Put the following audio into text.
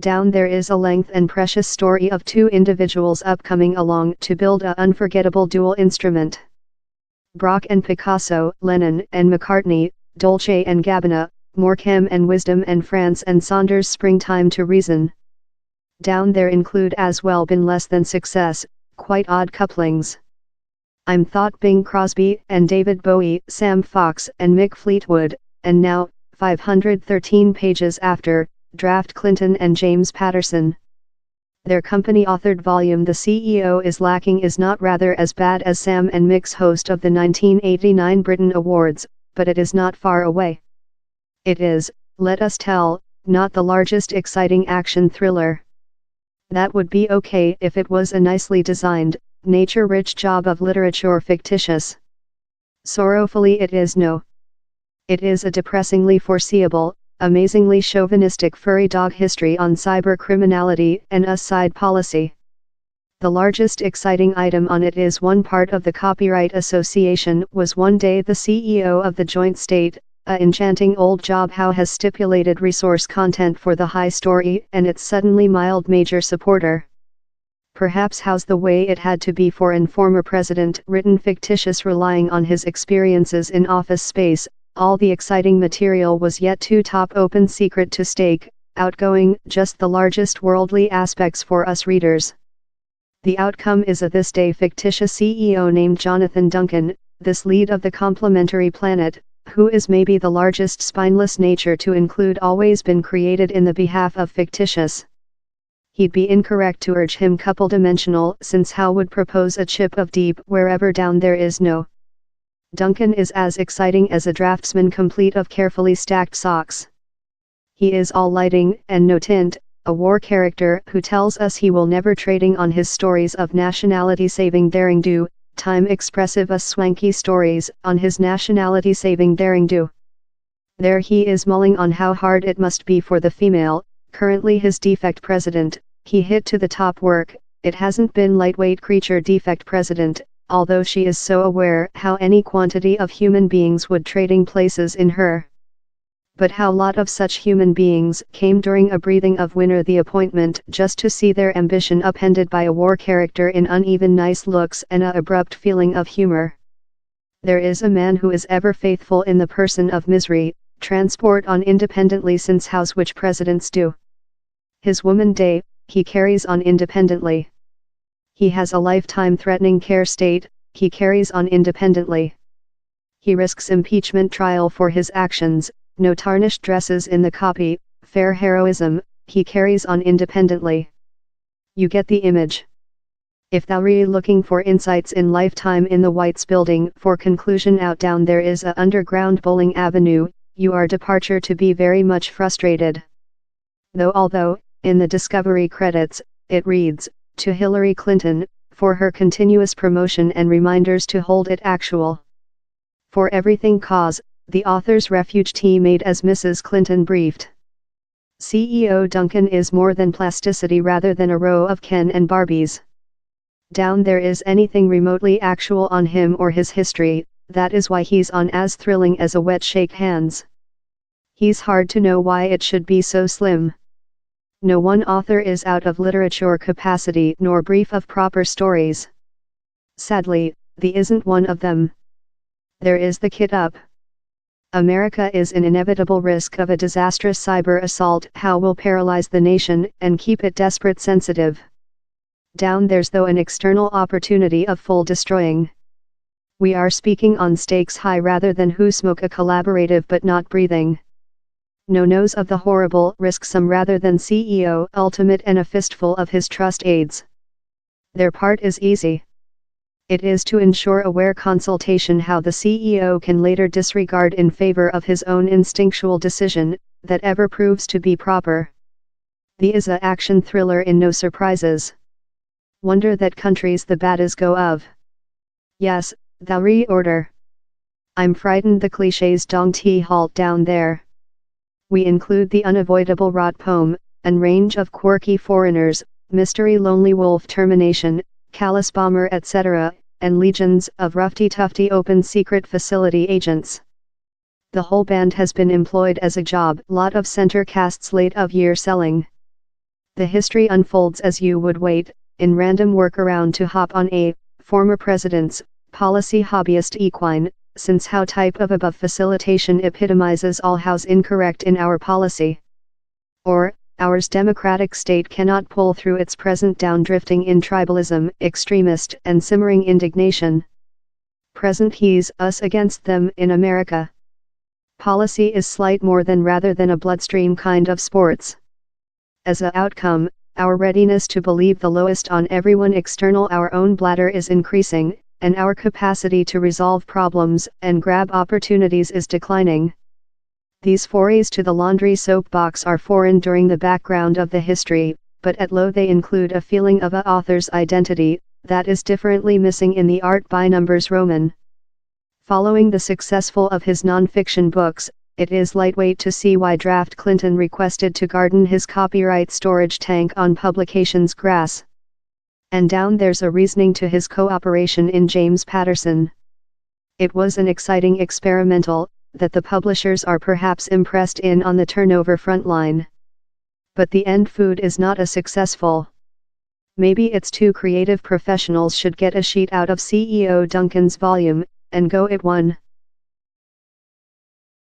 Down there is a length and precious story of two individuals upcoming along to build a unforgettable dual instrument. Brock and Picasso, Lennon and McCartney, Dolce and Gabbana, Morecambe and Wisdom and France and Saunders Springtime to Reason. Down there include as well been less than success, quite odd couplings. I'm thought Bing Crosby and David Bowie, Sam Fox and Mick Fleetwood, and now, 513 pages after, draft Clinton and James Patterson. Their company-authored volume The CEO is Lacking is not rather as bad as Sam and Mick's host of the 1989 Britain Awards, but it is not far away. It is, let us tell, not the largest exciting action thriller. That would be okay if it was a nicely designed, nature-rich job of literature fictitious. Sorrowfully it is no. It is a depressingly foreseeable, amazingly chauvinistic furry dog history on cybercriminality and a side policy. The largest exciting item on it is one part of the Copyright Association was one day the CEO of the joint state, a enchanting old job how has stipulated resource content for the high story and its suddenly mild major supporter. Perhaps how's the way it had to be for an former president written fictitious relying on his experiences in office space, all the exciting material was yet too top open secret to stake, outgoing just the largest worldly aspects for us readers. The outcome is a this day fictitious CEO named Jonathan Duncan, this lead of the complementary planet, who is maybe the largest spineless nature to include always been created in the behalf of fictitious. He'd be incorrect to urge him couple-dimensional since how would propose a chip of deep wherever down there is no. Duncan is as exciting as a draftsman complete of carefully stacked socks. He is all lighting and no tint, a war character who tells us he will never trading on his stories of nationality saving daring do, time expressive as swanky stories on his nationality saving daring do. There he is mulling on how hard it must be for the female, currently his defect president, he hit to the top work, it hasn't been lightweight creature defect president, although she is so aware how any quantity of human beings would trading places in her. But how lot of such human beings came during a breathing of winter the appointment just to see their ambition upended by a war character in uneven nice looks and a abrupt feeling of humor. There is a man who is ever faithful in the person of misery, transport on independently since house which presidents do. His woman day, he carries on independently. He has a lifetime threatening care state, he carries on independently. He risks impeachment trial for his actions, no tarnished dresses in the copy, fair heroism, he carries on independently. You get the image. If thou re looking for insights in lifetime in the White's building for conclusion out down there is a underground bowling avenue, you are departure to be very much frustrated. Although, in the Discovery credits, it reads, to Hillary Clinton, for her continuous promotion and reminders to hold it actual. For everything cause, the author's refuge tea made as Mrs. Clinton briefed. CEO Duncan is more than plasticity rather than a row of Ken and Barbies. Down there is anything remotely actual on him or his history, that is why he's on as thrilling as a wet shake hands. He's hard to know why it should be so slim. No one author is out of literature capacity nor brief of proper stories. Sadly, the isn't one of them. There is the kit up. America is in inevitable risk of a disastrous cyber assault how will paralyze the nation and keep it desperate sensitive. Down there's though an external opportunity of full destroying. We are speaking on stakes high rather than who smoke a collaborative but not breathing. No knows of the horrible risk some rather than CEO ultimate and a fistful of his trust aides. Their part is easy. It is to ensure aware consultation how the CEO can later disregard in favor of his own instinctual decision, that ever proves to be proper. The is a action thriller in no surprises. Wonder that countries the bad is go of. Yes, thou reorder. I'm frightened the clichés don't halt down there. We include the unavoidable rot poem, and range of quirky foreigners, mystery lonely wolf termination, callous bomber etc., and legions of roughy-tufty open secret facility agents. The whole band has been employed as a job lot of center casts late of year selling. The history unfolds as you would wait, in random workaround to hop on a former president's policy hobbyist equine, since how type of above facilitation epitomizes all how's incorrect in our policy. Or, ours democratic state cannot pull through its present down-drifting in tribalism, extremist and simmering indignation. Present he's us against them in America. Policy is slight more than rather than a bloodstream kind of sports. As a outcome, our readiness to believe the lowest on everyone external our own bladder is increasing, and our capacity to resolve problems and grab opportunities is declining. These forays to the laundry soapbox are foreign during the background of the history, but at low they include a feeling of a author's identity, that is differently missing in the art by numbers Roman. Following the successful of his non-fiction books, it is lightweight to see why Draft Clinton requested to garden his copyright storage tank on publications grass. And down there's a reasoning to his cooperation in James Patterson. It was an exciting experimental, that the publishers are perhaps impressed in on the turnover front line. But the end food is not a successful. Maybe its two creative professionals should get a sheet out of CEO Duncan's volume, and go it one.